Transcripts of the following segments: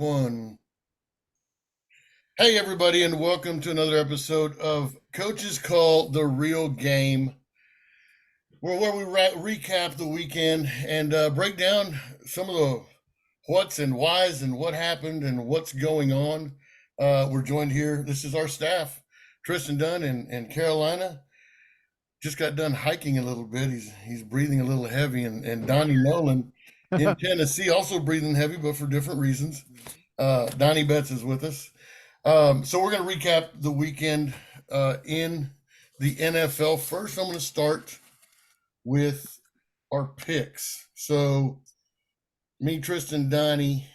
One. Hey, everybody, and welcome to another episode of Coaches Call the Real Game, where we recap the weekend and break down some of the what's and whys and what happened and what's going on. We're joined here. This is our staff, Tristan Dunn and Carolina. Just got done hiking a little bit. He's breathing a little heavy, and Donnie Nolan in Tennessee also breathing heavy, but for different reasons. Donnie Betts is with us. So we're going to recap the weekend in the NFL. First, I'm going to start with our picks. So me, Tristan, Donnie,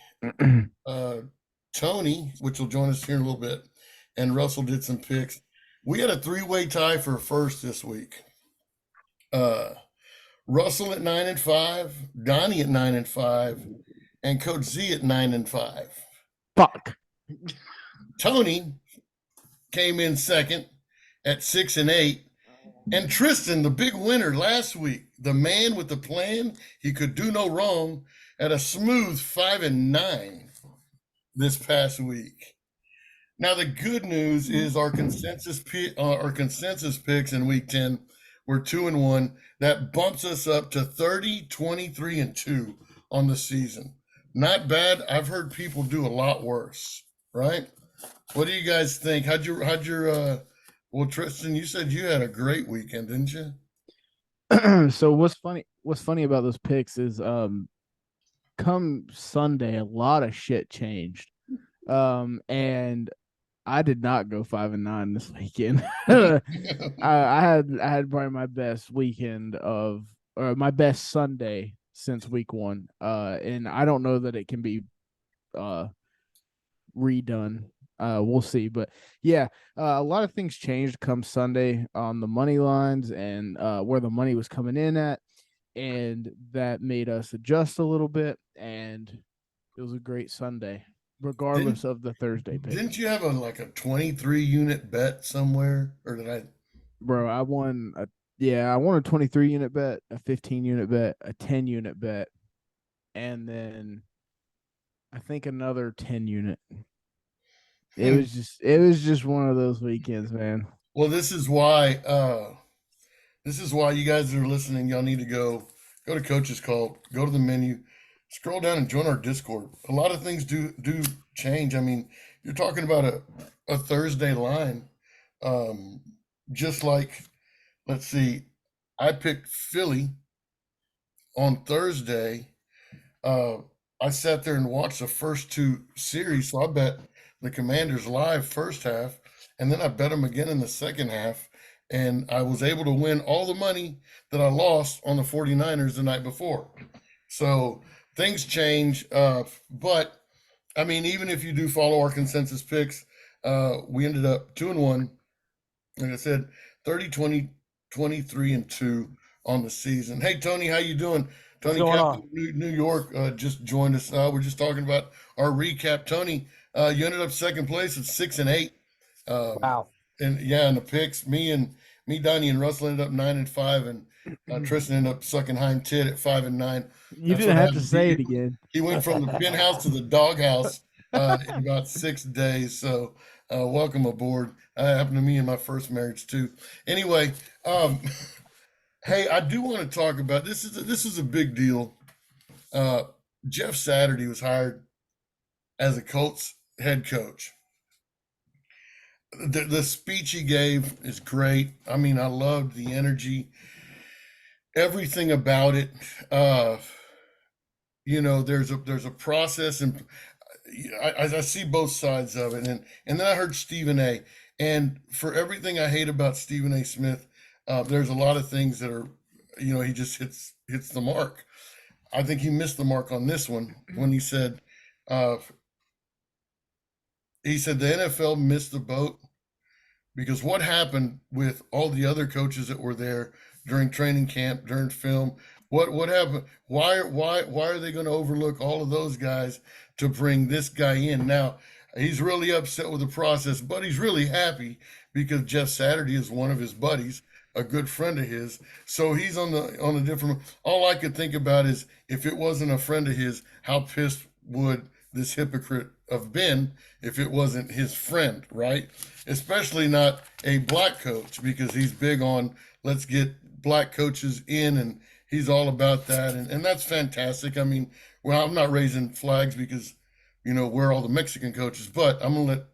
Tony, which will join us here in a little bit, and Russell did some picks. We had a three-way tie for first this week. Russell at 9-5, Donnie at 9-5, and Coach Z at 9-5. Fuck. Tony came in second at 6-8, and Tristan, the big winner last week, the man with the plan, he could do no wrong, at a smooth 5-9 this past week. Now the good news is our consensus picks in week 10 were 2-1. That bumps us up to 30, 23-2 on the season. Not bad. I've heard people do a lot worse, right? What do you guys think? Well, Tristan, you said you had a great weekend, didn't you? So what's funny about those picks is come Sunday a lot of shit changed. And I did not go 5-9 this weekend. I had probably my best weekend or my best Sunday since week one. And I don't know that it can be redone. We'll see, but yeah, a lot of things changed come Sunday on the money lines and where the money was coming in at, and that made us adjust a little bit, and it was a great Sunday regardless of the Thursday pick. Didn't you have a 23 unit bet somewhere, or did I? Bro, I won a 23 unit bet, a 15 unit bet, a 10 unit bet, and then I think another 10 unit. It was just one of those weekends, man. Well, this is why you guys that are listening, y'all need to go to Coachescall, go to the menu, scroll down and join our Discord. A lot of things do change. I mean, you're talking about a Thursday line. Just like, let's see, I picked Philly on Thursday. I sat there and watched the first two series, so I bet the Commanders live first half, and then I bet them again in the second half, and I was able to win all the money that I lost on the 49ers the night before. So things change, but I mean, even if you do follow our consensus picks, we ended up 2-1. Like I said, 30, 20, 23-2 on the season. Hey, Tony, how you doing? Tony Captain, New York, just joined us. We're just talking about our recap. Tony, you ended up second place at 6-8. Wow. And yeah, in the picks, me, Donnie, and Russell ended up 9-5, and Tristan ended up sucking hind tit at 5-9. You didn't have to say it again. He went from the penthouse to the doghouse in about 6 days. So welcome aboard. Happened to me in my first marriage too. Anyway, hey, I do want to talk about this. Is a big deal. Jeff Saturday was hired as a Colts head coach. The speech he gave is great. I mean, I loved the energy, everything about it. There's a process, and I see both sides of it. And then I heard Stephen A. And for everything I hate about Stephen A. Smith, there's a lot of things that are, he just hits the mark. I think he missed the mark on this one when he said the NFL missed the boat because what happened with all the other coaches that were there during training camp, during film, what happened? Why are they going to overlook all of those guys to bring this guy in? Now, he's really upset with the process, but he's really happy because Jeff Saturday is one of his buddies, a good friend of his. So he's on a different. All I could think about is if it wasn't a friend of his, how pissed would this hypocrite have been if it wasn't his friend, right? Especially not a black coach, because he's big on let's get black coaches in, and he's all about that, and that's fantastic. I mean, well, I'm not raising flags because we're all the Mexican coaches, but I'm gonna let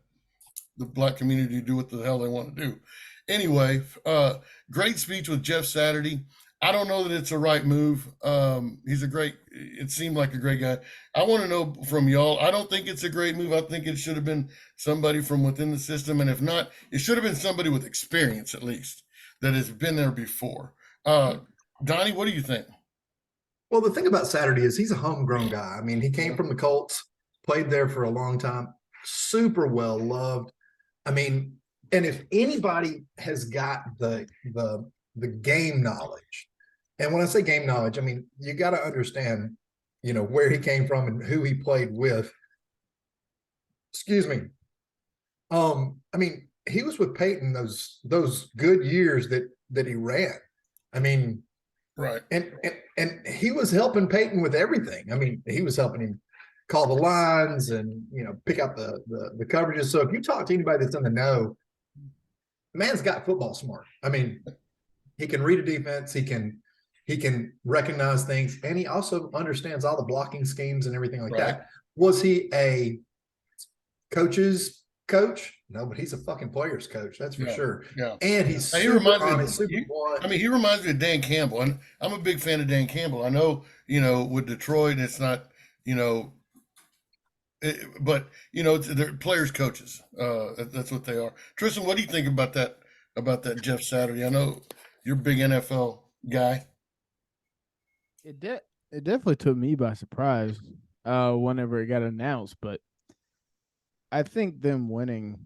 the black community do what the hell they want to do. Anyway, great speech with Jeff Saturday. I don't know that it's a right move. He's a great. It seemed like a great guy. I want to know from y'all. I don't think it's a great move. I think it should have been somebody from within the system, and if not, it should have been somebody with experience at least that has been there before. Donnie, what do you think? Well, the thing about Saturday is he's a homegrown guy. I mean, he came from the Colts, played there for a long time, super well loved. I mean, and if anybody has got the game knowledge, and when I say game knowledge, I mean you got to understand, where he came from and who he played with. Excuse me. I mean, he was with Peyton those good years that he ran. I mean, Right. And he was helping Peyton with everything. I mean, he was helping him call the lines and pick out the coverages. So if you talk to anybody that's in the know, the man's got football smart. I mean, he can read a defense, he can recognize things, and he also understands all the blocking schemes and everything like that. Was he a coach's coach? No, but he's a fucking player's coach. That's for sure. Yeah. And he's He super reminds honest, me. super blunt. I mean, he reminds me of Dan Campbell, and I'm a big fan of Dan Campbell. I know, with Detroit, it's not, but they're players, coaches. That's what they are. Tristan, what do you think about that? About that Jeff Saturday? I know you're a big NFL guy. It definitely took me by surprise whenever it got announced, but I think them winning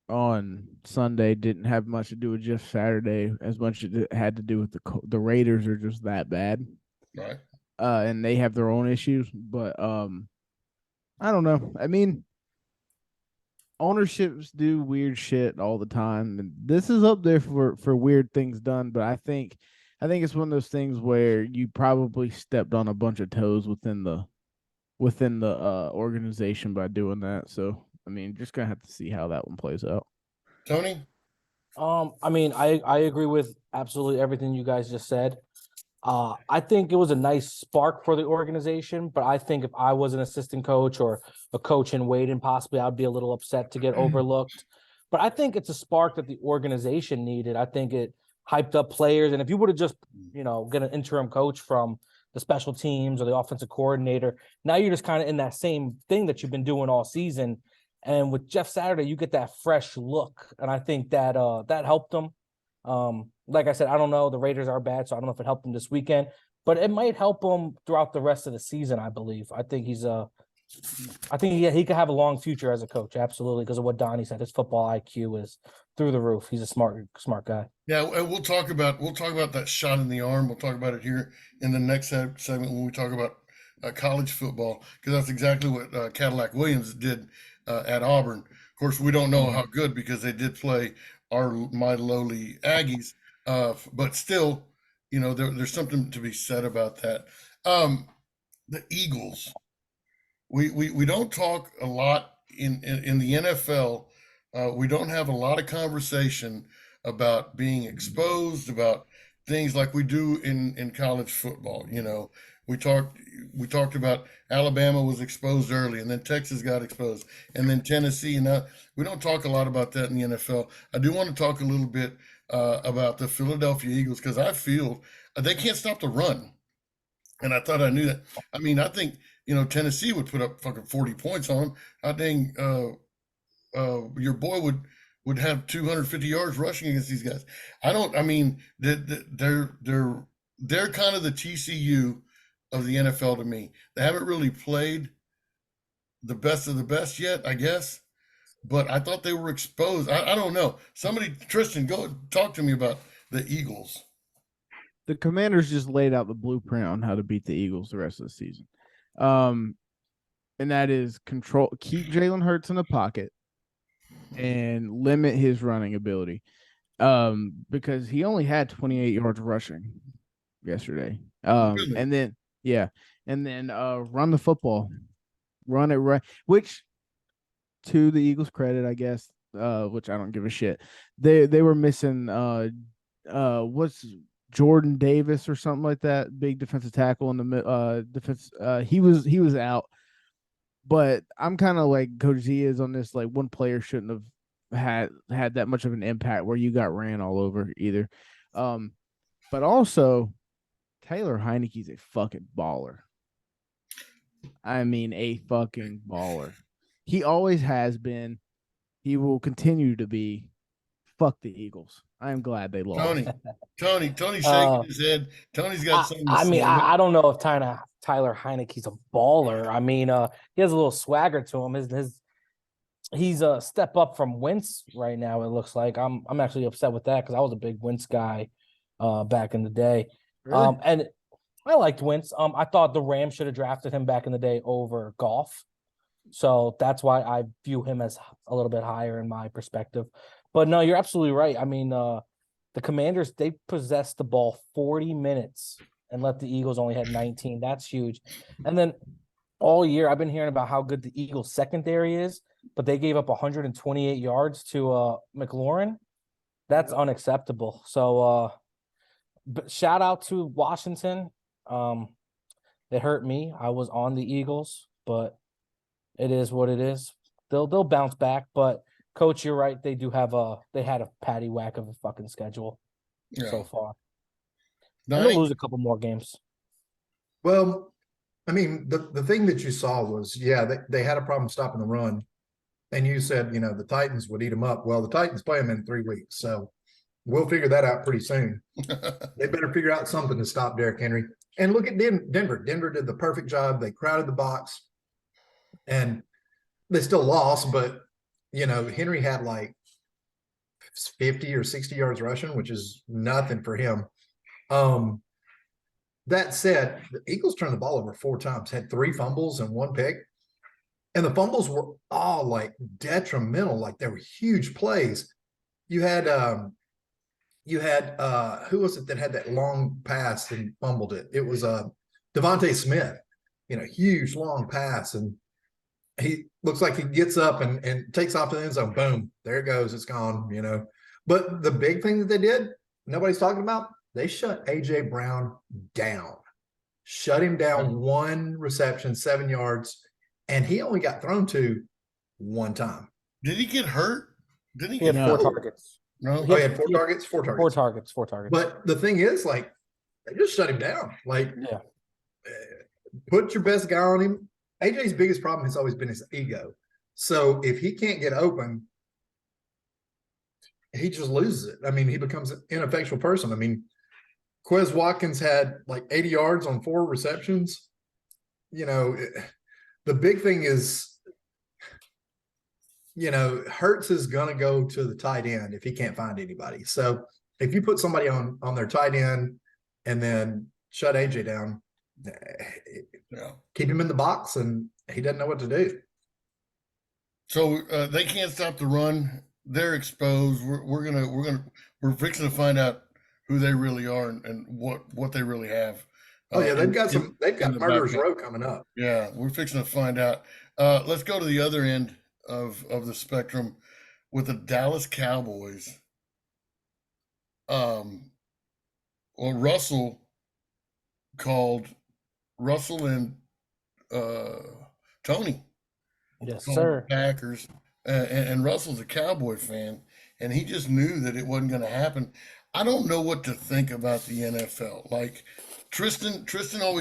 on Sunday didn't have much to do with just Saturday as much as it had to do with the Raiders are just that bad. Right. And they have their own issues, but I don't know. I mean, ownerships do weird shit all the time, and this is up there for weird things done, but I think it's one of those things where you probably stepped on a bunch of toes within the organization by doing that. So I mean, just gonna have to see how that one plays out. Tony? I mean, I agree with absolutely everything you guys just said. I think it was a nice spark for the organization, but I think if I was an assistant coach or a coach in waiting, possibly I'd be a little upset to get overlooked. But I think it's a spark that the organization needed. I think it hyped up players. And if you would have just, get an interim coach from the special teams or the offensive coordinator, now you're just kind of in that same thing that you've been doing all season. And with Jeff Saturday, you get that fresh look. And I think that that helped them. Like I said, I don't know. The Raiders are bad, so I don't know if it helped him this weekend, but it might help him throughout the rest of the season, I believe. I think he could have a long future as a coach, absolutely, because of what Donnie said. His football IQ is through the roof. He's a smart guy. Yeah, and we'll talk about that shot in the arm. We'll talk about it here in the next segment when we talk about college football, because that's exactly what Cadillac Williams did at Auburn. Of course, we don't know how good, because they did play my lowly Aggies, but still, there's something to be said about that. The Eagles. We don't talk a lot in the NFL. We don't have a lot of conversation about being exposed, about things like we do in college football. We talked about Alabama was exposed early, and then Texas got exposed, and then Tennessee. And we don't talk a lot about that in the NFL. I do want to talk a little bit about the Philadelphia Eagles, because I feel they can't stop the run, and I thought I knew that. I mean, I think Tennessee would put up fucking 40 points on them. How dang your boy would have 250 yards rushing against these guys. I mean, they're kind of the TCU of the NFL to me. They haven't really played the best of the best yet, I guess, but I thought they were exposed. I don't know. Somebody, Tristan, go talk to me about the Eagles. The Commanders just laid out the blueprint on how to beat the Eagles the rest of the season. And that is keep Jalen Hurts in the pocket and limit his running ability. Because he only had 28 yards rushing yesterday. Really? And then run the football. Run it right, which to the Eagles' credit, I guess, which I don't give a shit. They were missing what's Jordan Davis or something like that, big defensive tackle in the defense. He was out, but I'm kind of like Coach Z is on this. Like, one player shouldn't have had that much of an impact where you got ran all over either. But also Taylor Heineke's a fucking baller. I mean, a fucking baller. He always has been. He will continue to be. Fuck the Eagles. I am glad they lost. Tony's shaking his head. Tony's got something to say. I don't know if Tyler Heineke's a baller. I mean, he has a little swagger to him. He's a step up from Wentz right now. It looks like I'm actually upset with that because I was a big Wentz guy back in the day. Really? And I liked Wentz. I thought the Rams should have drafted him back in the day over Goff. So that's why I view him as a little bit higher in my perspective. But no, you're absolutely right. I mean, the Commanders, they possessed the ball 40 minutes and let the Eagles only had 19. That's huge. And then all year, I've been hearing about how good the Eagles secondary is, but they gave up 128 yards to McLaurin. That's unacceptable. So but shout out to Washington. It hurt me. I was on the Eagles, but it is what it is. They'll bounce back, but Coach, you're right. They had a patty whack of a fucking schedule so far. And they'll lose a couple more games. Well, I mean, the thing that you saw was, they had a problem stopping the run. And you said, the Titans would eat them up. Well, the Titans play them in 3 weeks. So we'll figure that out pretty soon. They better figure out something to stop Derrick Henry. And look at Denver. Denver did the perfect job. They crowded the box. And they still lost, but Henry had like 50 or 60 yards rushing, which is nothing for him. That said, the Eagles turned the ball over 4 times, had 3 fumbles and 1 pick. And the fumbles were all like detrimental, like they were huge plays. You had who was it that had that long pass and fumbled it? It was Devontae Smith, huge long pass, and he looks like he gets up and takes off to the end zone. Boom, there it goes. It's gone, But the big thing that they did, nobody's talking about, they shut A.J. Brown down. Shut him down 1 reception, 7 yards, and he only got thrown to 1 time. Did he get hurt? Didn't he had 4 targets. No. He had 4 targets? 4 targets. 4 targets. But the thing is, like, they just shut him down. Like, put your best guy on him. AJ's biggest problem has always been his ego. So if he can't get open, he just loses it. I mean, he becomes an ineffectual person. I mean, Quez Watkins had like 80 yards on 4 receptions. The big thing is, Hurts is going to go to the tight end if he can't find anybody. So if you put somebody on their tight end and then shut AJ down, keep him in the box, and he doesn't know what to do. So they can't stop the run. They're exposed. We're fixing to find out who they really are and what they really have. They've got Murderers Row coming up. Yeah, we're fixing to find out. Let's go to the other end of the spectrum with the Dallas Cowboys. Russell and Tony. Yes, sir. Packers. And Russell's a Cowboy fan, and he just knew that it wasn't going to happen. I don't know what to think about the NFL. Like Tristan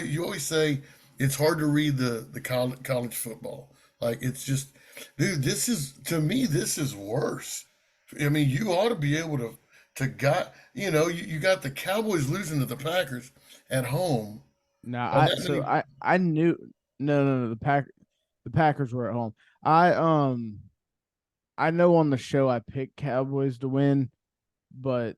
you always say it's hard to read the college football. Like, it's just, dude, this is worse. I mean, you ought to be able to you got the Cowboys losing to the Packers at home. I knew the Packers were at home. I know on the show I picked Cowboys to win, but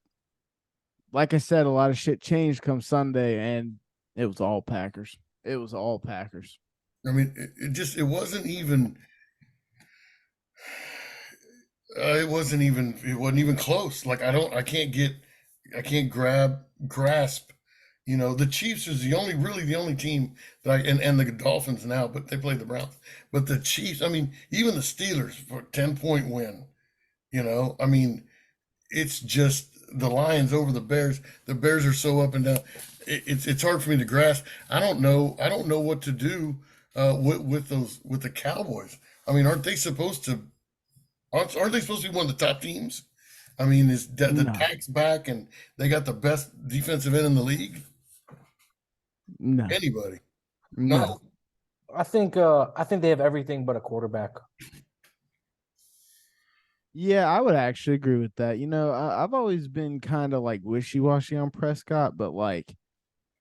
like I said, a lot of shit changed come Sunday, and it was all Packers. It was all Packers. I mean, it wasn't even close. Like, I can't grasp You know, the Chiefs is really the only team that and the Dolphins now, but they play the Browns. But the Chiefs, I mean, even the Steelers for a 10-point win. You know, I mean, it's just the Lions over the Bears. The Bears are so up and down. It's hard for me to grasp. I don't know what to do with the Cowboys. I mean, aren't they supposed to be one of the top teams? I mean, is the No, tax back and they got the best defensive end in the league? no, Anybody? no. No. I think they have everything but a quarterback. Yeah, I would actually agree with that. You know, I've always been kind of like wishy-washy on Prescott, but like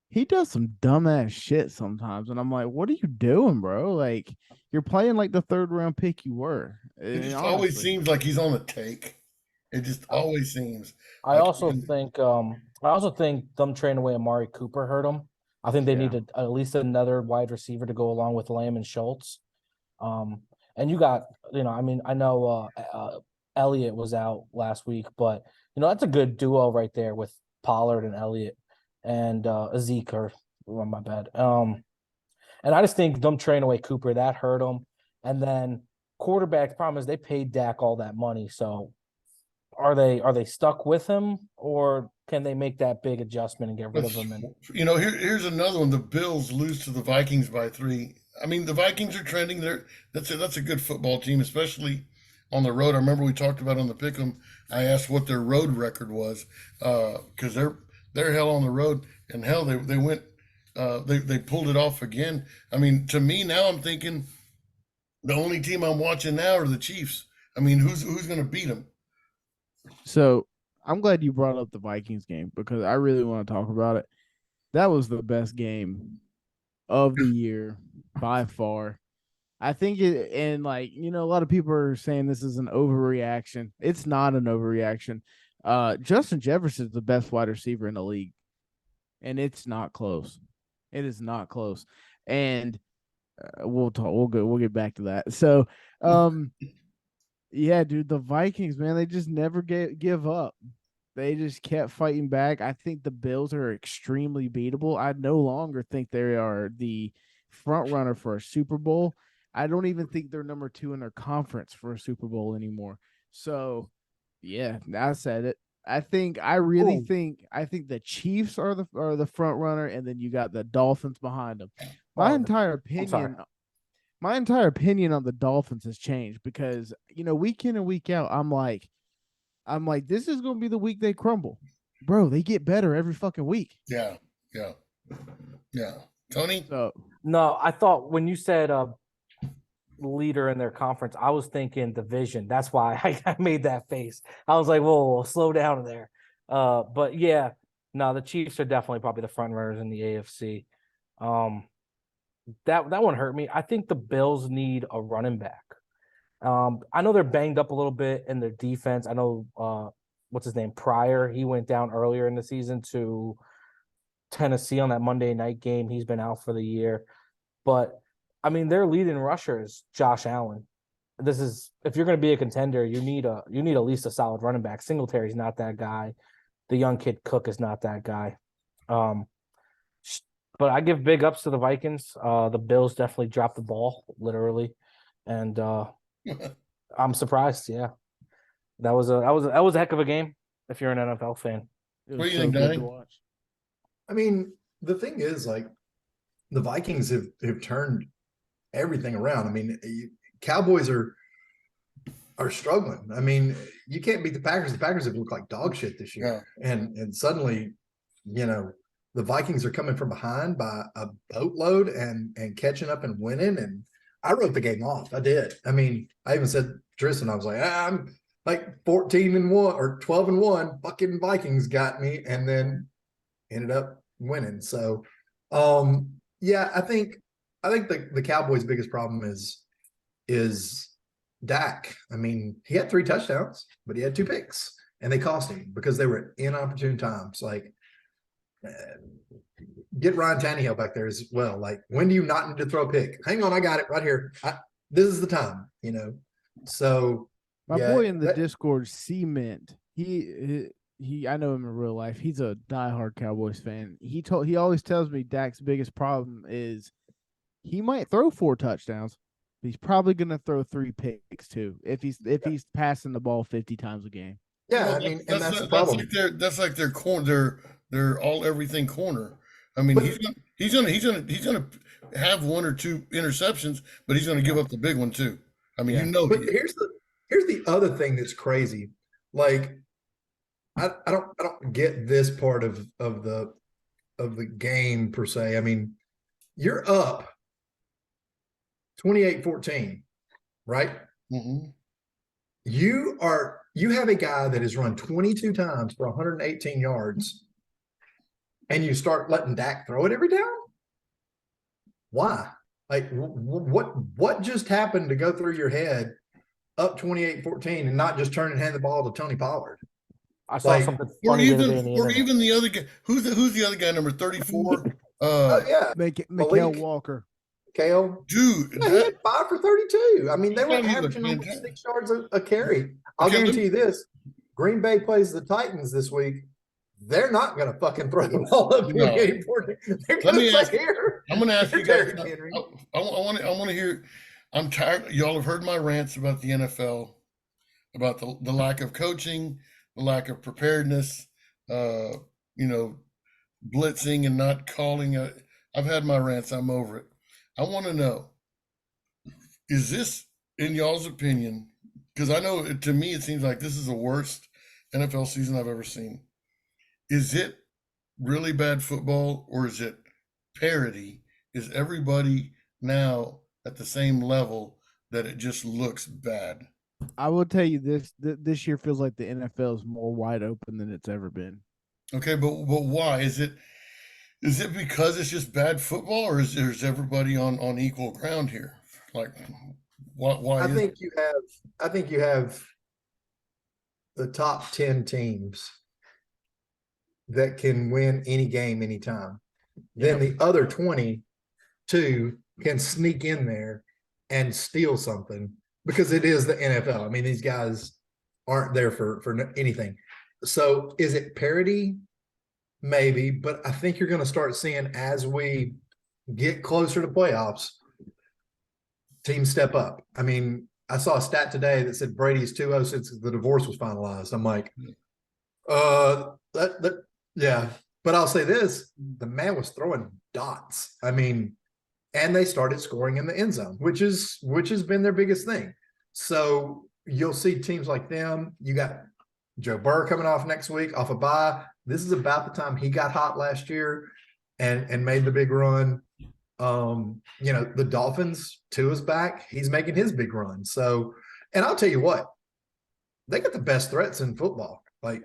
he does some dumbass shit sometimes, and I'm like, what are you doing, bro? Like you're playing like the third round pick you were. It And just always honestly, seems like he's on the take. It just always seems I like also think them trading away Amari Cooper hurt them. I think they Yeah. needed at least another wide receiver to go along with Lamb and Schultz. And you got, I mean, I know Elliott was out last week, but that's a good duo right there with Pollard and Elliott and Zeke or my bad. And I just think them trading away Cooper that hurt them. And then quarterback problem is they paid Dak all that money, so are they stuck with him, or can they make that big adjustment and get rid of him? And here's another one. The Bills lose to the Vikings by 3. I mean, the Vikings are trending there. That's a good football team, especially on the road. I remember we talked about on the pick'em. I asked what their road record was because they're hell on the road, and hell they went they pulled it off again. I mean, to me now I'm thinking the only team I'm watching now are the Chiefs. I mean, who's going to beat them? so I'm glad you brought up the Vikings game because I really want to talk about it. That was the best game of the year by far. I think it, and like, a lot of people are saying this is an overreaction. It's not an overreaction. Justin Jefferson is the best wide receiver in the league, and it's not close. It is not close. And we'll talk. We'll get back to that. So, yeah, dude, the Vikings, man, they just never give up. They just kept fighting back. I think the Bills are extremely beatable. I no longer think they are the front runner for a Super Bowl. I don't even think they're number 2 in their conference for a Super Bowl anymore. So, yeah, I said it. I really think the Chiefs are the front runner, and then you got the Dolphins behind them. My entire opinion on the Dolphins has changed because week in and week out, I'm like, this is going to be the week they crumble. Bro, they get better every fucking week. Yeah. Tony? So, no, I thought when you said leader in their conference, I was thinking division. That's why I made that face. I was like, whoa, slow down there. But yeah, no, the Chiefs are definitely probably the front runners in the AFC. That one hurt me. I think the Bills need a running back. I know they're banged up a little bit in their defense. I know what's his name? Pryor. He went down earlier in the season to Tennessee on that Monday night game. He's been out for the year. But I mean, their leading rusher is Josh Allen. This is if you're going to be a contender, you need at least a solid running back. Singletary's not that guy. The young kid Cook is not that guy. But I give big ups to the Vikings. The Bills definitely dropped the ball, literally, and I'm surprised. Yeah, that was a heck of a game. If you're an NFL fan, it What was do you so think, good Donnie? to watch. I mean, the thing is, like, the Vikings have turned everything around. I mean, Cowboys are struggling. I mean, you can't beat the Packers. The Packers have looked like dog shit this year, and suddenly, the Vikings are coming from behind by a boatload and catching up and winning. And I wrote the game off. I did. I mean, I even said to Tristan, I was like, I'm like 14-1 or 12-1. Fucking Vikings got me, and then ended up winning. So, yeah, I think the Cowboys' biggest problem is Dak. I mean, he had 3 touchdowns, but he had 2 picks, and they cost him because they were at inopportune times. Like, get Ryan Tannehill back there as well. Like, when do you not need to throw a pick? Hang on, I got it right here. This is the time, So My boy in the Discord, Cement, he I know him in real life. He's a diehard Cowboys fan. He always tells me Dak's biggest problem is he might throw 4 touchdowns. But he's probably gonna throw 3 picks too if he's passing the ball 50 times a game. Yeah, Well, I mean, and that's the problem. That's like their corner. Their all everything corner. I mean, But- he's gonna have 1 or 2 interceptions, but he's gonna give up the big one too. I mean, Yeah. you know. But here's the other thing that's crazy. Like, I don't get this part of the game per se. I mean, you're up 28-14, right? Mhm. You have a guy that has run 22 times for 118 yards, and you start letting Dak throw it every down? Why? Like, what just happened to go through your head up 28-14 and not just turn and hand the ball to Tony Pollard? I saw Like, something Or funny the other day even in the or internet. even the other guy. Who's the other guy? Number 34. Yeah, Mikael Malik. Walker. Kale. Dude, Yeah, he had 5 for 32. I mean, they were thought he was averaging almost fantastic. 6 yards a carry. I'll Okay, let guarantee you this: Green Bay plays the Titans this week. They're not going to fucking throw the ball up No. 28-14. They're Let going me to ask- say here. I'm gonna ask you guys. Derrick Henry. I want to hear. I'm tired. Y'all have heard my rants about the NFL, about the lack of coaching, the lack of preparedness. You know, blitzing and not calling. I've had my rants. I'm over it. I want to know: is this, in y'all's opinion? Because I know to me it seems like this is the worst NFL season I've ever seen. Is it really bad football, or is it parity? Is everybody now at the same level that it just looks bad? I will tell you this year feels like the NFL is more wide open than it's ever been. Okay, but why is it? Is it because it's just bad football, or is everybody on equal ground here? Like, why? I think you have the top 10 teams that can win any game anytime. Then the other 22 can sneak in there and steal something because it is the NFL. I mean, these guys aren't there for anything. So is it parity? Maybe, but I think you're going to start seeing as we get closer to playoffs, teams step up. I mean, I saw a stat today that said Brady's 2-0 since the divorce was finalized. I'm like, yeah. But I'll say this: the man was throwing dots. I mean, and they started scoring in the end zone, which has been their biggest thing. So you'll see teams like them. You got Joe Burrow coming off next week off a bye. This is about the time he got hot last year and made the big run. The Dolphins, Tua's back. He's making his big run. So, and I'll tell you what, they got the best threats in football. Like,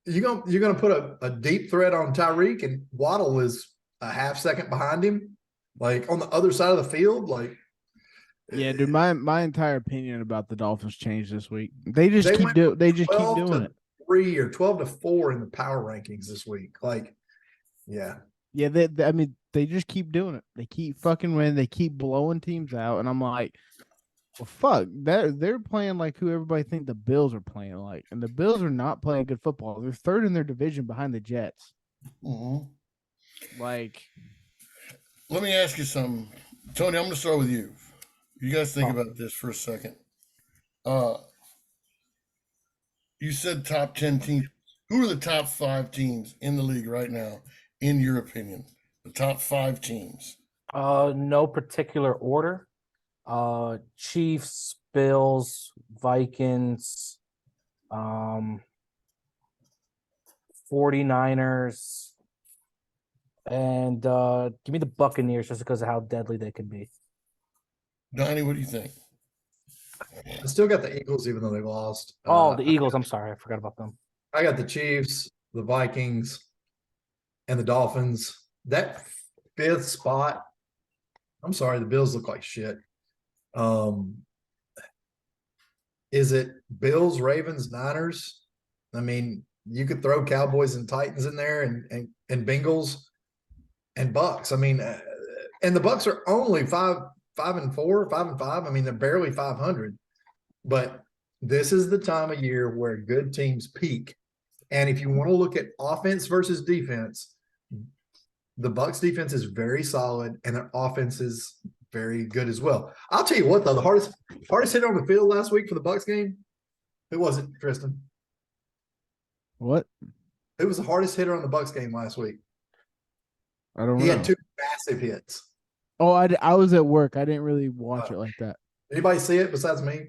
you're gonna put a deep threat on Tyreek, and Waddle is a half second behind him, like on the other side of the field. Like, Yeah, dude, my entire opinion about the Dolphins changed this week. They just keep went doing from it. 3 or 12-4 in the power rankings this week. Like, yeah. Yeah, I mean, they just keep doing it. They keep fucking winning. They keep blowing teams out, and I'm like, well, fuck. They're playing like who everybody think the Bills are playing like, and the Bills are not playing good football. They're third in their division behind the Jets. Mhm. Like, Let me ask you something, Tony. I'm going to start with you. You guys think about this for a second. You said top 10 teams. Who are the top 5 teams in the league right now, in your opinion? The top 5 teams. No particular order. Chiefs, Bills, Vikings, 49ers, and give me the Buccaneers just because of how deadly they can be. Donnie, what do you think? I still got the Eagles, even though they lost. The Eagles. I'm sorry, I forgot about them. I got the Chiefs, the Vikings, and the Dolphins. That 5th spot, I'm sorry, the Bills look like shit. Is it Bills, Ravens, Niners? I mean, you could throw Cowboys and Titans in there, and Bengals and Bucks. I mean, and the Bucks are only 5-4, 5-5. I mean, they're barely 500. But this is the time of year where good teams peak, And if you want to look at offense versus defense, the Bucks defense is very solid and their offense is very good as well. I'll tell you what, though, the hardest hitter on the field last week for the Bucks game, who was it, Tristan? What? Who was the hardest hitter on the Bucks game last week? I don't He know. had 2 massive hits. Oh, I was at work. I didn't really watch it like that. Anybody see it besides me?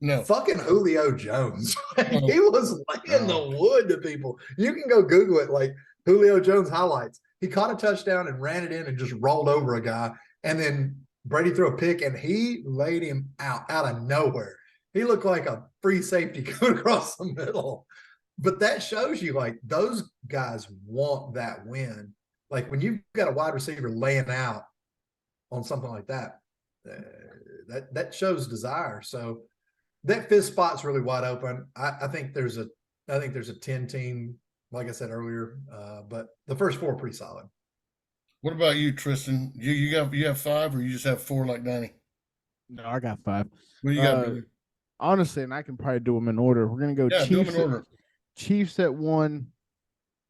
No. Fucking Julio Jones. He was laying the wood to people. You can go Google it, like Julio Jones highlights. He caught a touchdown and ran it in and just rolled over a guy. And then Brady threw a pick and he laid him out of nowhere. He looked like a free safety going across the middle. But that shows you, like, those guys want that win. Like, when you've got a wide receiver laying out on something like that, that shows desire. So that 5th spot's really wide open. I think there's a 10 team, like I said earlier, but the first 4 are pretty solid. What about you, Tristan? You have 5, or you just have 4 like Danny? No, I got 5. What do you got, Billy? Honestly, and I can probably do them in order. We're gonna go Yeah, do them in order. Chiefs at 1.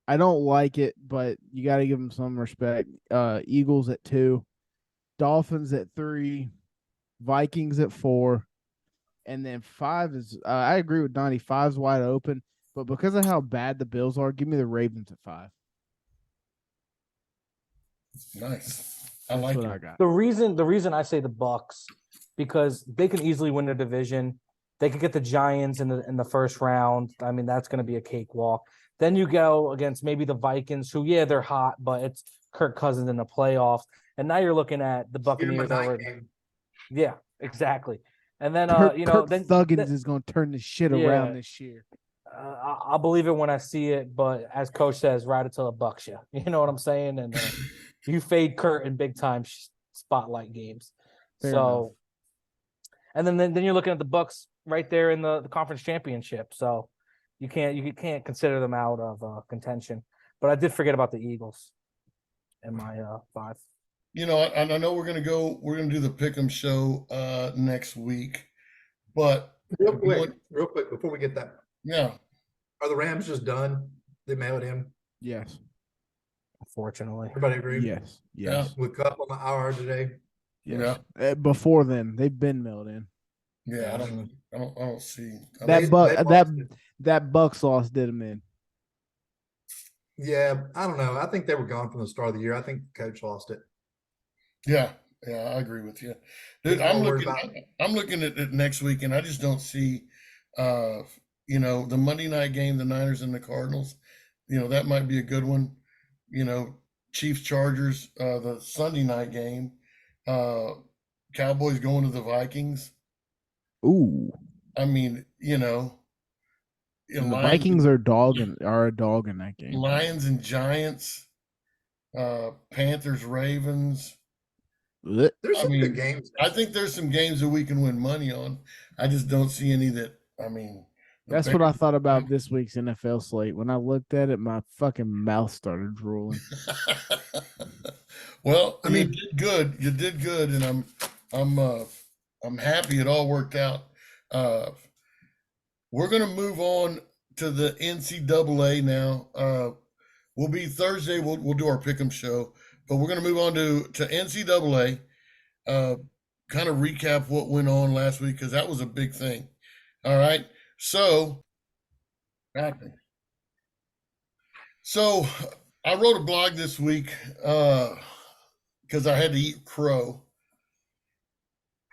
I don't like it, but you got to give them some respect. Eagles at 2, Dolphins at 3, Vikings at 4, and then 5 is. I agree with Donnie. 5's wide open, but because of how bad the Bills are, give me the Ravens at 5. Nice. That's like what it. I got. The reason I say the Bucks, because they can easily win their division. They could get the Giants in the first round. I mean, that's going to be a cakewalk. Then you go against maybe the Vikings, who, yeah, they're hot, but it's Kirk Cousins in the playoffs. And now you're looking at the Buccaneers. Yeah, exactly. And then Kirk then Thuggins is going to turn this shit around this year. I'll believe it when I see it, but as Coach says, ride it till it bucks you. You know what I'm saying? And you fade Kurt in big time spotlight games. Fair enough. And then you're looking at the Bucks right there in the conference championship. So you can't consider them out of contention. But I did forget about the Eagles in my 5. You know, I know we're gonna do the Pick'em show next week, but real quick before we get that, yeah, are the Rams just done? They mail it in. Yes. Unfortunately, Everybody agree? Yes. Yes. With Cup on the IR today. Yes. Before then, they've been mailed in. Yeah, I don't see that Bucks loss did them in. Yeah, I don't know. I think they were gone from the start of the year. I think the coach lost it. Yeah, I agree with you, dude. I'm looking at it next week, and I just don't see, the Monday night game, the Niners and the Cardinals. That might be a good one. Chiefs Chargers, the Sunday night game, Cowboys going to the Vikings. Ooh. I mean, the Vikings are a dog in that game. Lions and Giants, Panthers, Ravens. There's some good games. I think there's some games that we can win money on. I just don't see any that. That's what I thought about this week's NFL slate. When I looked at it, my fucking mouth started drooling. Well, you did good. You did good, and I'm happy it all worked out. We're gonna move on to the NCAA now. We'll be Thursday. We'll do our Pick'em show, but we're gonna move on to NCAA. Kind of recap what went on last week, because that was a big thing. All right. So I wrote a blog this week because I had to eat crow.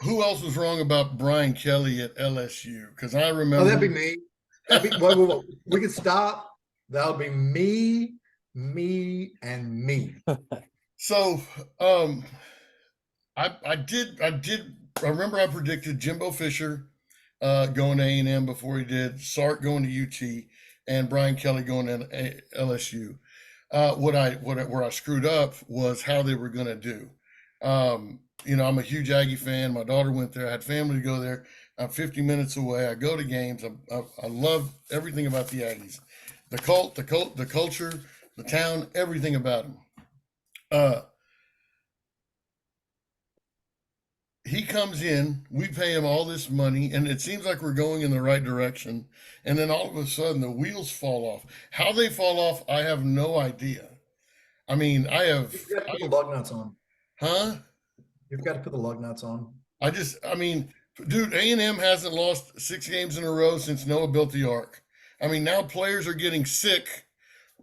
Who else was wrong about Brian Kelly at LSU? Because I remember. Oh, that'd be me. Whoa. We could stop. That'll be me, and me. So I remember I predicted Jimbo Fisher going to A&M before he did, Sark going to UT, and Brian Kelly going to LSU. Where I screwed up was how they were going to do. I'm a huge Aggie fan. My daughter went there. I had family to go there. I'm 50 minutes away. I go to games. I love everything about the Aggies, the culture, the town, everything about them. he comes in, we pay him all this money, and it seems like we're going in the right direction. And then all of a sudden, the wheels fall off. How they fall off, I have no idea. I mean, You've got to put the lug nuts on. huh? You've got to put the lug nuts on. I mean, dude, A&M hasn't lost 6 games in a row since Noah built the ark. I mean, now players are getting sick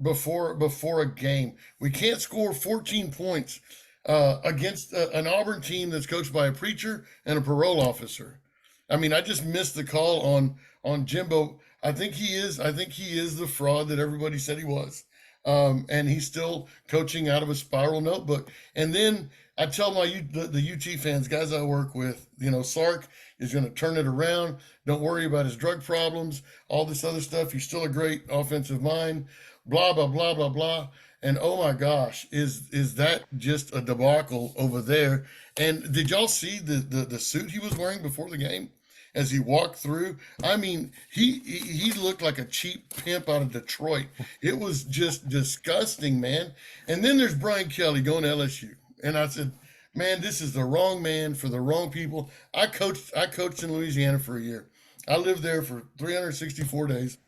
before a game. We can't score 14 points against an Auburn team that's coached by a preacher and a parole officer. I mean, I just missed the call on Jimbo. I think he is the fraud that everybody said he was. And he's still coaching out of a spiral notebook. And then I tell the UT fans, guys I work with, Sark is going to turn it around. Don't worry about his drug problems, all this other stuff. He's still a great offensive mind. Blah blah blah blah blah. And oh my gosh, is that just a debacle over there? And did y'all see the suit he was wearing before the game as he walked through? I mean, he looked like a cheap pimp out of Detroit. It was just disgusting, man. And then there's Brian Kelly going to LSU, and I said, man, this is the wrong man for the wrong people. I coached in Louisiana for a year. I lived there for 364 days,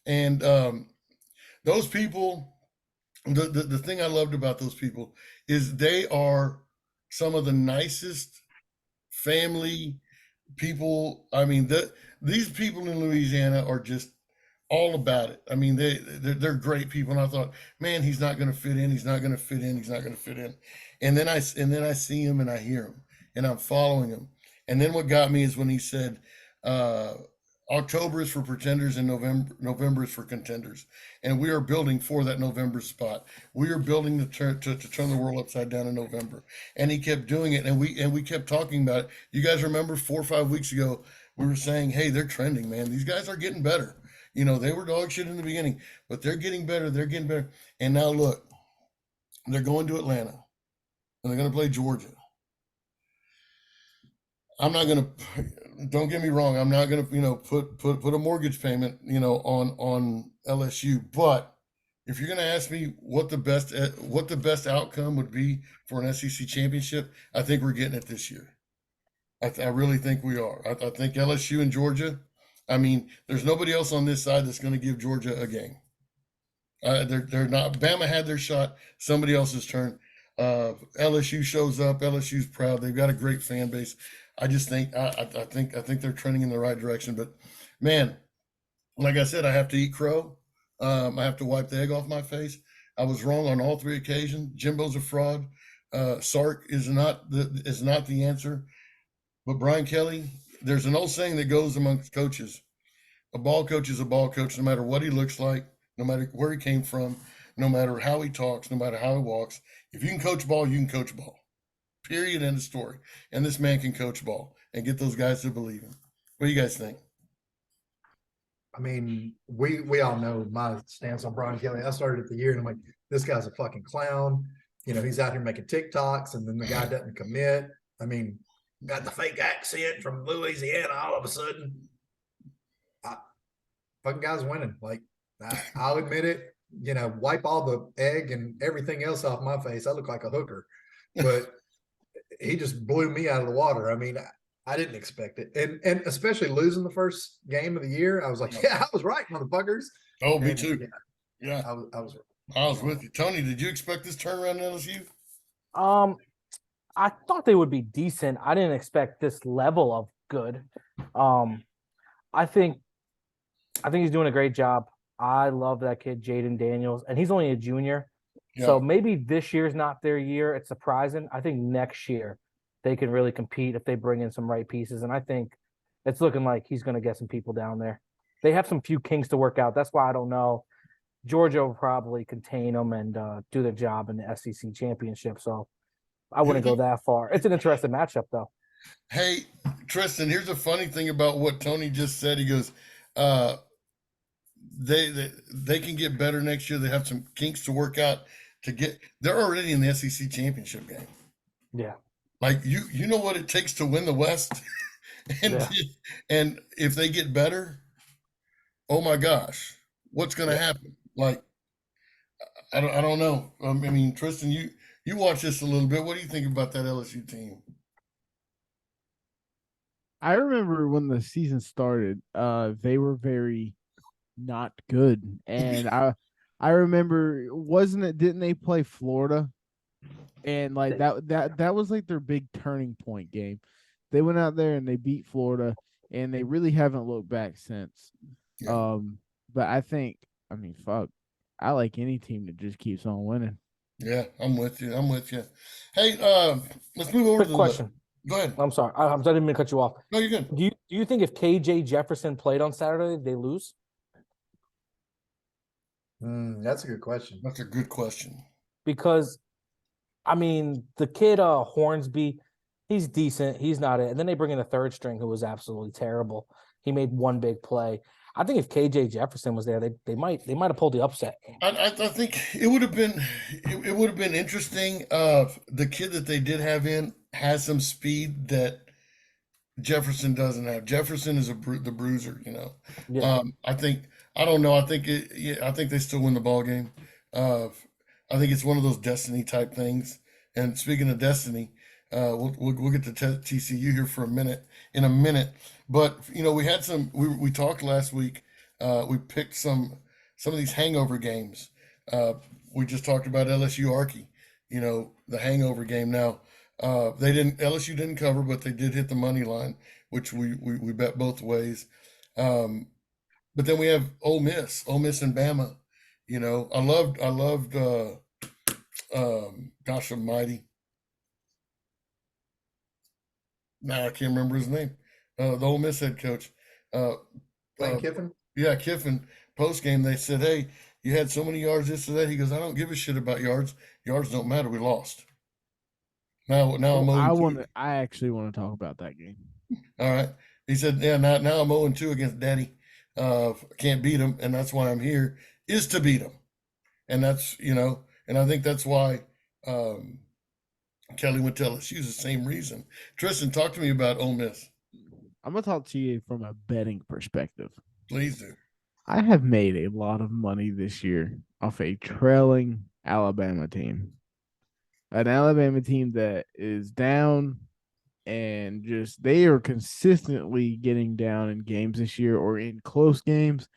and those people, the thing I loved about those people is they are some of the nicest family people. I mean, these people in Louisiana are just all about it. I mean, they're great people. And I thought, man, he's not going to fit in. He's not going to fit in. He's not going to fit in. And then I see him and I hear him and I'm following him. And then what got me is when he said, uh, October is for pretenders and November is for contenders. And we are building for that November spot. We are building to turn the world upside down in November. And he kept doing it. And we kept talking about it. You guys remember 4 or 5 weeks ago, we were saying, hey, they're trending, man. These guys are getting better. They were dog shit in the beginning, but they're getting better. They're getting better. And now look, they're going to Atlanta and they're going to play Georgia. I'm not going to, don't get me wrong. I'm not going to, put a mortgage payment, on LSU. But if you're going to ask me what the best outcome would be for an SEC championship, I think we're getting it this year. I really think we are. I think LSU and Georgia. I mean, there's nobody else on this side that's going to give Georgia a game. They're not. Bama had their shot. Somebody else's turn. LSU shows up. LSU's proud. They've got a great fan base. I just think I think they're trending in the right direction. But man, like I said, I have to eat crow. I have to wipe the egg off my face. I was wrong on all 3 occasions. Jimbo's a fraud. Sark is not the answer. But Brian Kelly, there's an old saying that goes amongst coaches. A ball coach is a ball coach, no matter what he looks like, no matter where he came from, no matter how he talks, no matter how he walks. If you can coach ball, you can coach ball. Period. End of story. And this man can coach ball and get those guys to believe him. What do you guys think? I mean, we all know my stance on Brian Kelly. I started at the year and I'm like, this guy's a fucking clown. He's out here making TikToks and then the guy doesn't commit. I mean, got the fake accent from Louisiana all of a sudden. Fucking guy's winning. Like, I'll admit it. Wipe all the egg and everything else off my face. I look like a hooker, but he just blew me out of the water. I mean, I didn't expect it, and especially losing the first game of the year, I was like, yeah, I was right, motherfuckers. Oh, me too. Yeah, I was. I was with you, Tony. Did you expect this turnaround in LSU? I thought they would be decent. I didn't expect this level of good. I think he's doing a great job. I love that kid, Jaden Daniels, and he's only a junior. Yeah. So maybe this year's not their year. It's surprising. I think next year they can really compete if they bring in some right pieces. And I think it's looking like he's going to get some people down there. They have some few kinks to work out. That's why I don't know. Georgia will probably contain them and do their job in the SEC championship. So I wouldn't go that far. It's an interesting matchup, though. Hey, Tristan, here's a funny thing about what Tony just said. He goes, they can get better next year. They have some kinks to work out they're already in the SEC championship game. Yeah. Like you know what it takes to win the West. And if they get better, oh my gosh, what's going to happen? Like, I don't know. I mean, Tristan, you watch this a little bit. What do you think about that LSU team? I remember when the season started, they were very not good. And I remember, didn't they play Florida? And like that was like their big turning point game. They went out there and they beat Florida, and they really haven't looked back since. Yeah. But I mean, fuck, I like any team that just keeps on winning. Yeah, I'm with you. I'm with you. Hey, let's move over Quick to the. question. Go ahead. I'm sorry. I didn't mean to cut you off. No, you're good. Do you think if KJ Jefferson played on Saturday, they lose? That's a good question. That's a good question. Because I mean, the kid Hornsby, he's decent. He's not it. And then they bring in a third string who was absolutely terrible. He made one big play. I think if KJ Jefferson was there, they might have pulled the upset. I think it would have been interesting. The kid that they did have in has some speed that Jefferson doesn't have. Jefferson is the bruiser, you know. Yeah. I don't know. I think they still win the ball game. Uh, I think it's one of those destiny type things. And speaking of destiny, we'll get to TCU here for in a minute. But you know, we had we talked last week. We picked some of these hangover games. We just talked about LSU Arky. You know, the hangover game. Now, LSU didn't cover, but they did hit the money line, which we bet both ways. But then we have Ole Miss and Bama. You know, I loved gosh almighty. Now I can't remember his name. The Ole Miss head coach. Lane Uh, Kiffin? yeah, Kiffin. Post game, they said, "Hey, you had so many yards this or that." He goes, "I don't give a shit about yards. Yards don't matter. We lost." Now I'm 0-2. I actually want to talk about that game. All right. He said, "Yeah, now I'm 0-2 against Daddy. Can't beat him, and that's why I'm here is to beat him." And that's and I think that's why Kelly went to LSU is the same reason. Tristan, talk to me about Ole Miss. I'm gonna talk to you from a betting perspective. Please do. I have made a lot of money this year off a trailing Alabama team. An Alabama team that is down and just they are consistently getting down in games this year or in close games.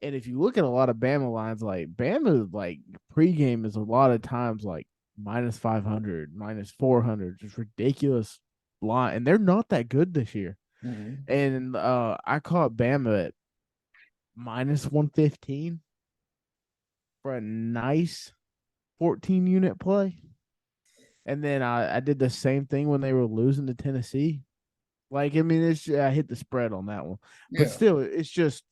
And if you look at a lot of Bama lines, like Bama, like pregame is a lot of times like minus 500, minus 400, just ridiculous line. And they're not that good this year. Mm-hmm. And I caught Bama at minus 115 for a nice 14 unit play. And then I did the same thing when they were losing to Tennessee. Like, I mean, I hit the spread on that one. But still, it's just,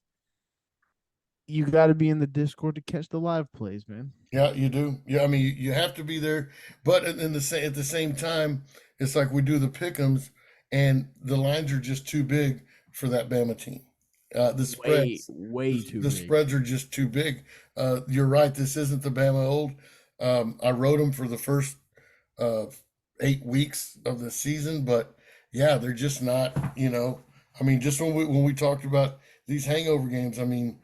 you got to be in the Discord to catch the live plays, man. Yeah, you do. Yeah, I mean, you have to be there. But at the same time, it's like we do the pick'ems, and the lines are just too big for that Bama team. The spreads, way too the big. spreads are just too big. You're right. This isn't the Bama old. I wrote them for the first 8 weeks of the season, but yeah, they're just not. I mean, just when we talked about these hangover games, I mean,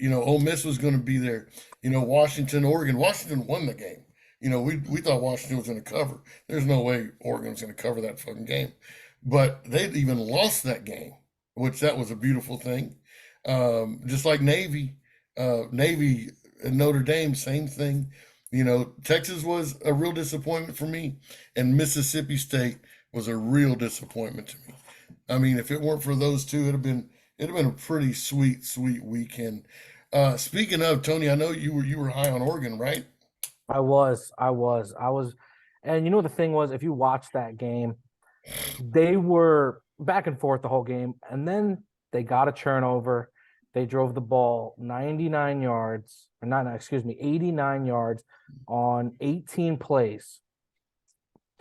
Ole Miss was going to be there. Washington, Oregon. Washington won the game. We thought Washington was going to cover. There's no way Oregon was going to cover that fucking game, but they even lost that game, which that was a beautiful thing. Just like Navy and Notre Dame, same thing. Texas was a real disappointment for me, and Mississippi State was a real disappointment to me. I mean, if it weren't for those two, it'd have been a pretty sweet weekend. Speaking of Tony, I know you were high on Oregon, right? I was, and the thing was, if you watch that game, they were back and forth the whole game, and then they got a turnover. They drove the ball 89 yards on 18 plays.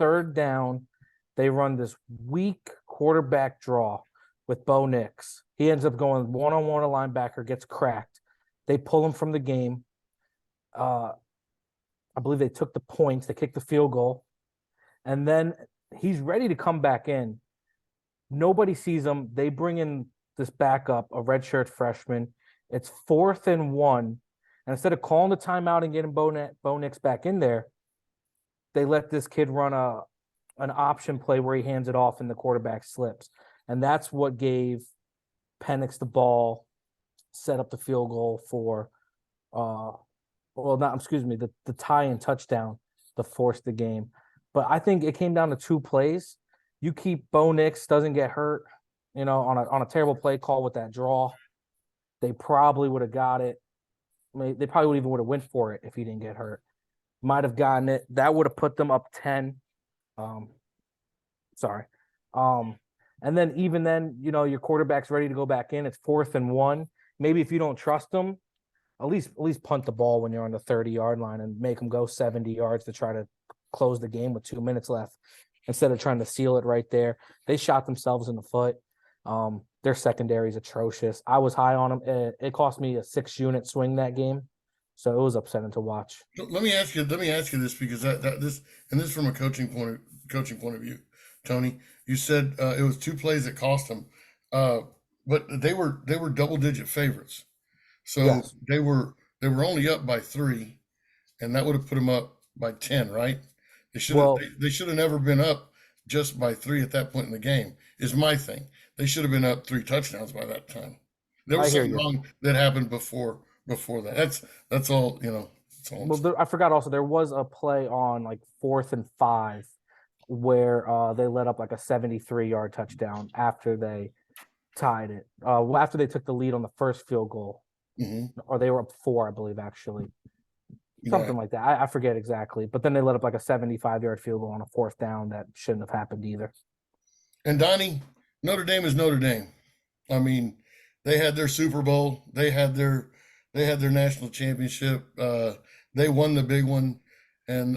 Third down, they run this weak quarterback draw with Bo Nix. He ends up going one-on-one, a linebacker gets cracked. They pull him from the game. I believe they took the points. They kicked the field goal. And then he's ready to come back in. Nobody sees him. They bring in this backup, a redshirt freshman. It's 4th and 1. And instead of calling the timeout and getting Bo Nix back in there, they let this kid run an option play where he hands it off and the quarterback slips. And that's what gave Penix the ball, set up the field goal for the tie and touchdown to force the game. But I think it came down to 2 plays. You keep Bo Nix doesn't get hurt, on a terrible play call with that draw. They probably would have got it. They probably even would have went for it if he didn't get hurt. Might have gotten it. That would have put them up 10. Sorry. And then even then, your quarterback's ready to go back in. It's 4th and 1. Maybe if you don't trust them, at least punt the ball when you're on the 30-yard line and make them go 70 yards to try to close the game with 2 minutes left instead of trying to seal it right there. They shot themselves in the foot. Their secondary is atrocious. I was high on them. It cost me a 6-unit swing that game, so it was upsetting to watch. Let me ask you this, because this is from a coaching point of view. Tony, you said it was 2 plays that cost them, but they were double-digit favorites. So Yes. they were only up by 3, and that would have put them up by 10, right? They should have never been up just by 3 at that point in the game. Is my thing. They should have been up 3 touchdowns by that time. There was something wrong that happened before that. That's all. That's all. Well, I forgot also there was a play on like 4th and 5 where they let up like a 73-yard touchdown after they tied it. After they took the lead on the first field goal. Mm-hmm. Or they were up 4, I believe, actually. Something like that. I forget exactly. But then they let up like a 75-yard field goal on a 4th down that shouldn't have happened either. And Donnie, Notre Dame is Notre Dame. I mean, they had their Super Bowl. They had their national championship. They won the big one. And,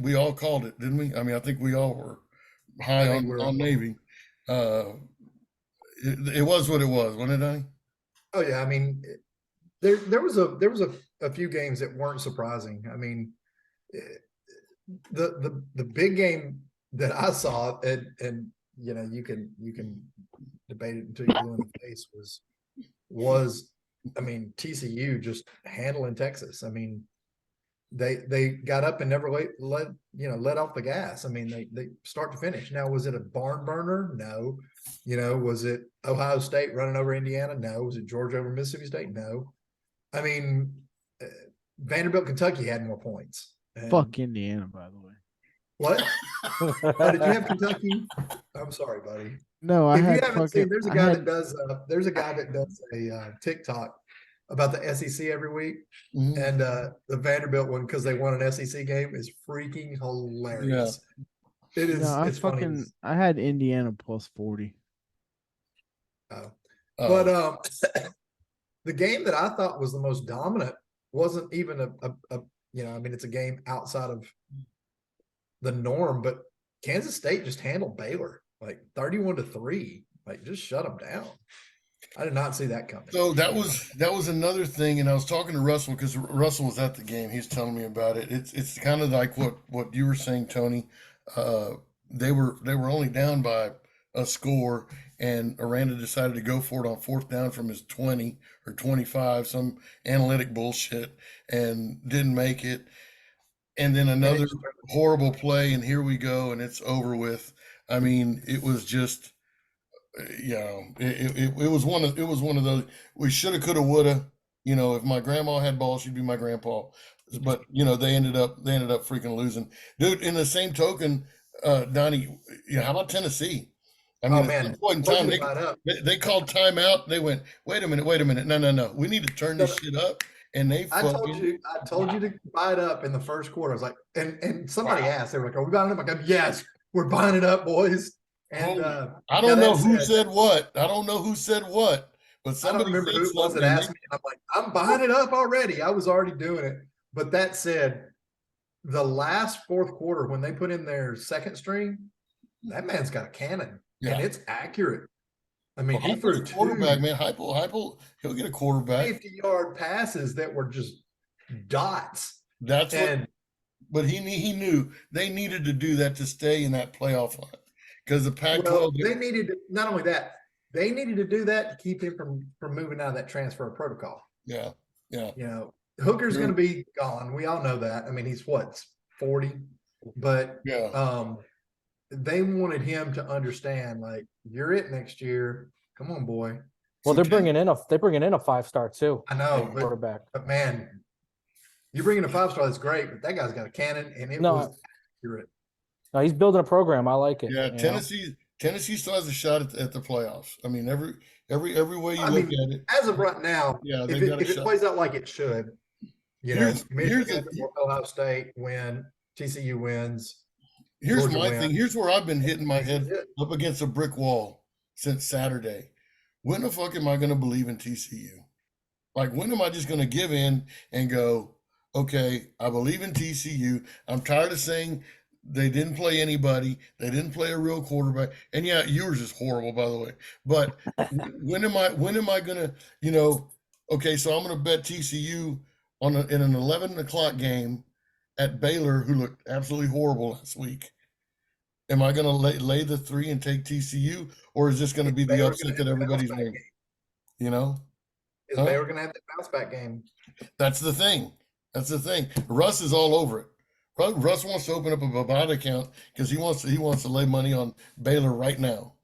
we all called it, didn't we? I think we all were high on Navy. It was what it was, wasn't it, Donnie? Oh, yeah. There was a few games that weren't surprising. The big game that I saw, and you can debate it until you're blue in the face, was TCU just handling Texas. They got up and never let off the gas. They start to finish. Now, was it a barn burner? No. Was it Ohio State running over Indiana? No. Was it Georgia over Mississippi State? No. Vanderbilt, Kentucky had more points. Fuck Indiana, by the way. What? Oh, did you have Kentucky? I'm sorry, buddy. No, if you haven't seen, there's a guy that does a TikTok about the SEC every week, Mm-hmm. and the Vanderbilt one, because they won an SEC game, is freaking hilarious. Yeah. It is. No, it's funny. I had Indiana plus 40. But the game that I thought was the most dominant wasn't even it's a game outside of the norm, but Kansas State just handled Baylor like 31-3, like just shut them down. I did not see that coming. So that was another thing, and I was talking to Russell because Russell was at the game. He's telling me about it. It's kind of like what you were saying, Tony. They were only down by a score, and Aranda decided to go for it on 4th down from his 20 or 25, some analytic bullshit, and didn't make it. And then another horrible play, and here we go, and it's over with. It was just, it was one of those. We shoulda, coulda, woulda. If my grandma had balls, she'd be my grandpa. But they ended up freaking losing, dude. In the same token, Donnie, how about Tennessee? At some point in time, they called timeout. They went, wait a minute, no, we need to turn this shit up. And I told you to buy it up in the first quarter. I was like, and somebody asked, they were like, "Are we buying it up?" I go, "Yes, we're buying it up, boys." And I don't know who said what. But somebody, I don't remember who it was that asked me. I'm like, I'm buying it up already. I was already doing it. But that said, the last 4th quarter, when they put in their second string, that man's got a cannon, and it's accurate. He threw a quarterback, man. Heupel, he'll get a quarterback. 50-yard passes that were just dots. But he knew they needed to do that to stay in that playoff line, because the Pac-12. They needed to, not only that, they needed to do that to keep him from moving out of that transfer protocol. Yeah. Hooker's going to be gone. We all know that. He's 40, but they wanted him to understand, like, you're it next year. Come on, boy. Well, So they're bringing in a 5-star too. I know, Quarterback. but man, you're bringing a 5-star. That's great, but that guy's got a cannon, and it No, was accurate. no, he's building a program. I like it. Yeah, you know? Tennessee still has a shot at the playoffs. I mean, every way you I look mean, at it, as of right now, yeah, if they got a it shot. plays out like it should, Here's Michigan, Ohio State win, TCU wins. here's Georgia my wins. thing. Here's where I've been hitting my head It. up against a brick wall since Saturday. When the fuck am I going to believe in TCU? Like, when am I just going to give in and go, okay, I believe in TCU. I'm tired of saying they didn't play anybody. They didn't play a real quarterback. And yeah, yours is horrible, by the way. But when am I going to, okay, so I'm going to bet TCU in an 11 o'clock game at Baylor, who looked absolutely horrible last week. Am I going to lay the 3 and take TCU, or is this going to be the upset that everybody's wanting? Is Huh? Baylor going to have that bounce back game? That's the thing. Russ is all over it. Russ wants to open up a Bovada account because he wants to lay money on Baylor right now.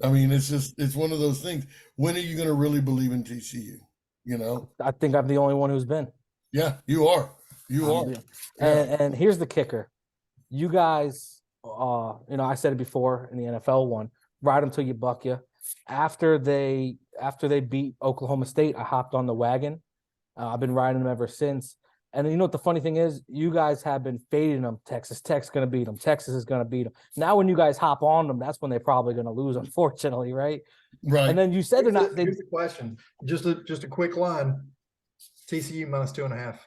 I mean, it's one of those things. When are you going to really believe in TCU? I think I'm the only one who's been. Yeah, you are. You are. Yeah. And here's the kicker. You guys, I said it before in the NFL one, ride them till you buck you. After they beat Oklahoma State, I hopped on the wagon. I've been riding them ever since. And you know what the funny thing is? You guys have been fading them. Texas Tech's going to beat them. Texas is going to beat them. Now, when you guys hop on them, that's when they're probably going to lose, unfortunately, right? Right. And then you said they're not. Here's the question. Just a quick line. TCU minus 2.5.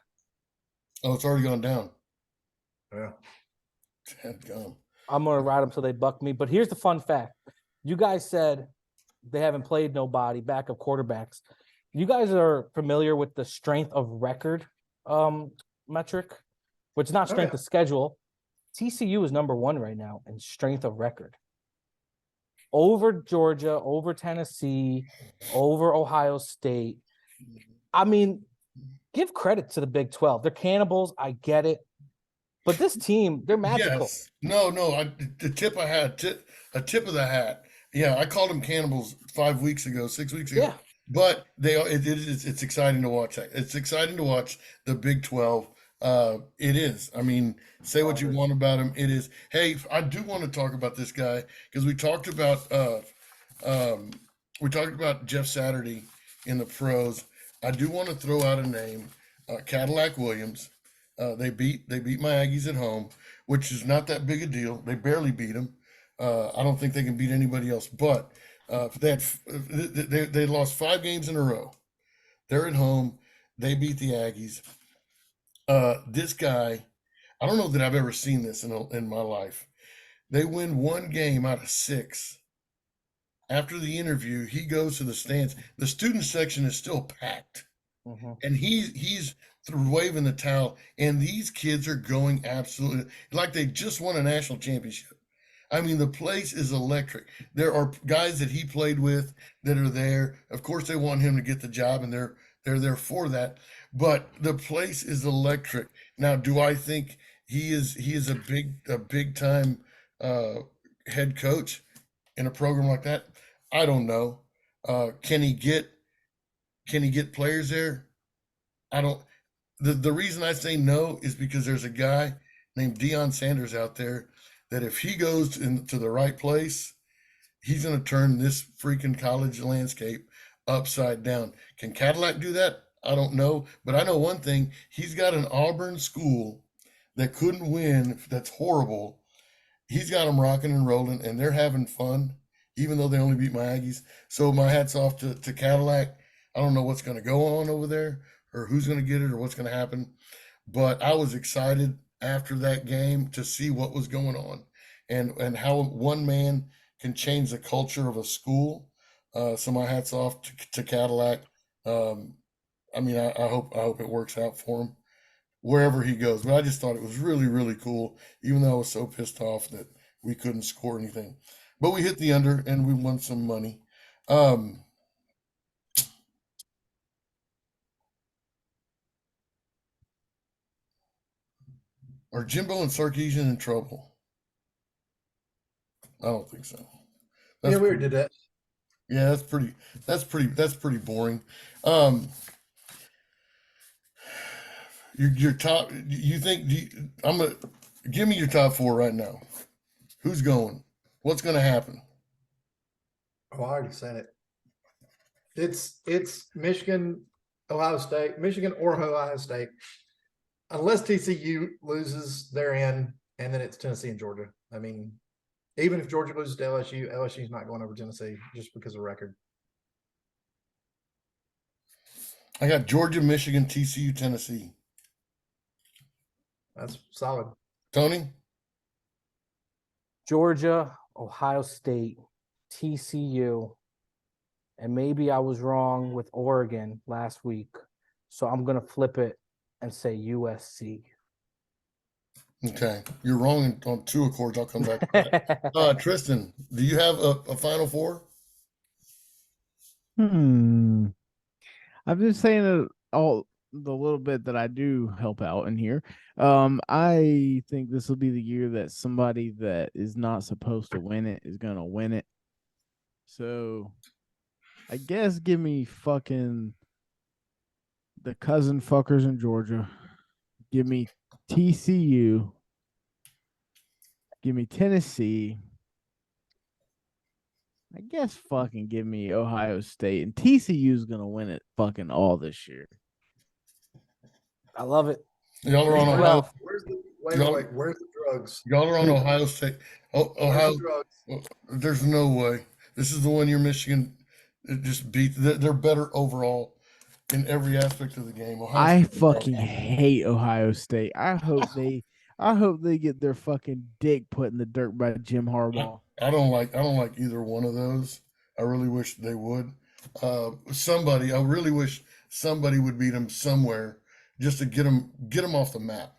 Oh, it's already gone down. Yeah. I'm going to ride them till they buck me. But here's the fun fact. You guys said they haven't played nobody, backup quarterbacks. You guys are familiar with the strength of record metric, which is not strength of schedule. TCU is number 1 right now in strength of record. Over Georgia, over Tennessee, over Ohio State. I mean, give credit to the Big 12. They're cannibals. I get it. But this team, they're magical. Yes. No. The tip I had, a tip of the hat. Yeah, I called them cannibals 6 weeks ago. Yeah. But it's exciting to watch. It's exciting to watch the Big 12. It is. I mean, say what you want about him. It is. Hey, I do want to talk about this guy because we talked about Jeff Saturday in the pros. I do want to throw out a name, Cadillac Williams. They beat my Aggies at home, which is not that big a deal. They barely beat them. I don't think they can beat anybody else, but they lost 5 games in a row. They're at home. They beat the Aggies. This guy, I don't know that I've ever seen this in my life. They win 1 game out of 6. After the interview, he goes to the stands. The student section is still packed, and he's waving the towel. And these kids are going absolutely like they just won a national championship. I mean, the place is electric. There are guys that he played with that are there. Of course, they want him to get the job, and they're there for that. But the place is electric. Now, do I think he is a big time head coach in a program like that? I don't know. Can he get players there? I don't. The reason I say no is because there's a guy named Deion Sanders out there that if he goes into the right place, he's going to turn this freaking college landscape upside down. Can Cadillac do that? I don't know. But I know one thing. He's got an Auburn school that couldn't win. That's horrible. He's got them rocking and rolling, and they're having fun, even though they only beat my Aggies. So my hat's off to Cadillac. I don't know what's going to go on over there or who's going to get it or what's going to happen. But I was excited after that game to see what was going on and how one man can change the culture of a school. So my hat's off to Cadillac. I mean, I hope it works out for him wherever he goes. But I just thought it was really, really cool, even though I was so pissed off that we couldn't score anything. But we hit the under and we won some money. Are Jimbo and Sarkisian in trouble? I don't think so. Yeah, we already pretty- did that. Yeah, that's pretty boring. Your top. You think? I'm gonna give me your top 4 right now. Who's going? What's going to happen? Oh, I already said it. It's Michigan, Ohio State, Michigan or Ohio State. Unless TCU loses, they're in, and then it's Tennessee and Georgia. I mean, even if Georgia loses to LSU, LSU's not going over Tennessee just because of record. I got Georgia, Michigan, TCU, Tennessee. That's solid. Tony? Georgia, Ohio State, TCU, and maybe I was wrong with Oregon last week, so I'm gonna flip it and say USC. Okay. You're wrong on 2 accords. I'll come back to that. Tristan, do you have a Final 4? I'm just saying it all the little bit that I do help out in here. I think this will be the year that somebody that is not supposed to win it is gonna win it. So I guess give me fucking the cousin fuckers in Georgia. Give me TCU. Give me Tennessee. I guess fucking give me Ohio State. And TCU is gonna win it fucking all this year. I love it. Y'all are on Well, Ohio. Where's the drugs? Y'all are on Ohio State. Oh, Where's Ohio. the drugs? There's no way. This is the one year Michigan just beat. They're better overall in every aspect of the game. I fucking hate Ohio State. I hope they get their fucking dick put in the dirt by Jim Harbaugh. I don't like either one of those. I really wish they would. I really wish somebody would beat them somewhere just to get them off the map.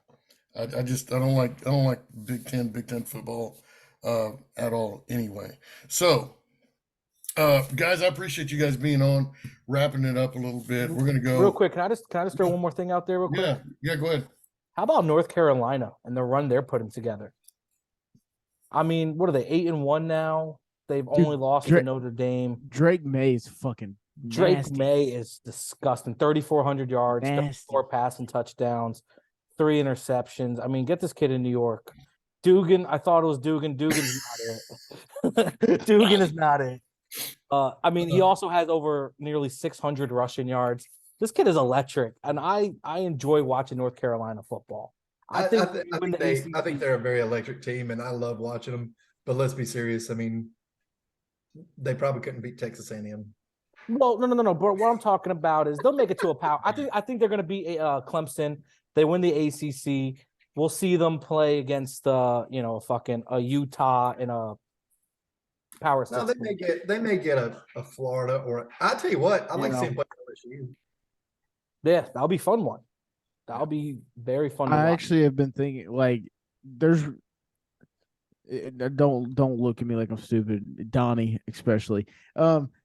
I don't like Big Ten football at all anyway. So guys, I appreciate you guys being on, wrapping it up a little bit. We're gonna go real quick. Can I just throw one more thing out there real quick? Yeah, go ahead. How about North Carolina and the run they're putting together? I mean, what are they, 8-1 now? They've only lost to Notre Dame. Drake May is fucking Drake nasty. May is disgusting. 3,400 yards, 34 passing touchdowns, 3 interceptions. I mean, get this kid in New York. Dugan, I thought it was Dugan. Dugan's not it. Dugan is not it. I mean, he also has over nearly 600 rushing yards. This kid is electric, and I enjoy watching North Carolina football. I think they're a very electric team, and I love watching them. But let's be serious. I mean, they probably couldn't beat Texas A&M. Well, no. But what I'm talking about is they'll make it to a power. I think they're going to beat Clemson. They win the ACC. We'll see them play against fucking a Utah in a power. No, they may get a Florida or I tell you what, I like seeing play LSU. Yeah, that'll be a fun one. That'll be very fun. I actually have been thinking don't look at me like I'm stupid, Donnie especially.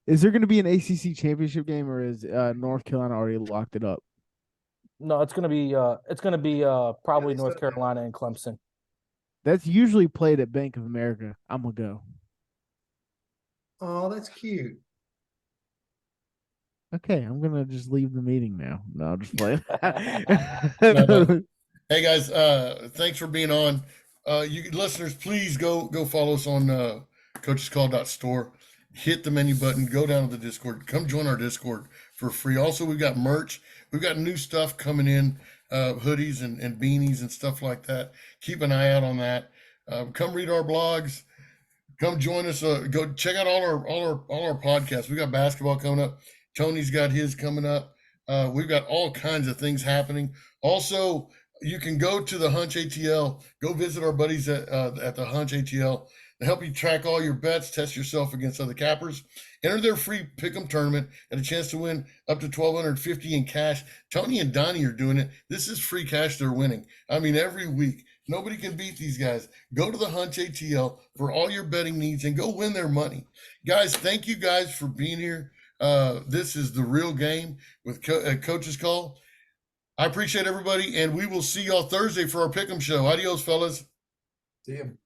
Is there going to be an ACC championship game, or is North Carolina already locked it up? No, it's gonna be probably North Carolina and Clemson. That's usually played at Bank of America. I'm gonna go. Oh, that's cute. Okay, I'm gonna just leave the meeting now. No, I'm just playing. No. Hey guys, thanks for being on. You listeners, please go follow us on coachescall.store. Hit the menu button, go down to the Discord, come join our Discord for free. Also, we've got merch. We've got new stuff coming in, hoodies and beanies and stuff like that. Keep an eye out on that. Come read our blogs. Come join us. Go check out all our podcasts. We got basketball coming up. Tony's got his coming up. We've got all kinds of things happening. Also, you can go to the Hunch ATL. Go visit our buddies at the Hunch ATL to help you track all your bets, test yourself against other cappers. Enter their free pick'em tournament and a chance to win up to $1,250 in cash. Tony and Donnie are doing it. This is free cash they're winning. I mean, every week. Nobody can beat these guys. Go to the Hunch ATL for all your betting needs and go win their money. Guys, thank you guys for being here. This is The Real Game with Coach's Call. I appreciate everybody, and we will see y'all Thursday for our pick'em show. Adios, fellas. See you.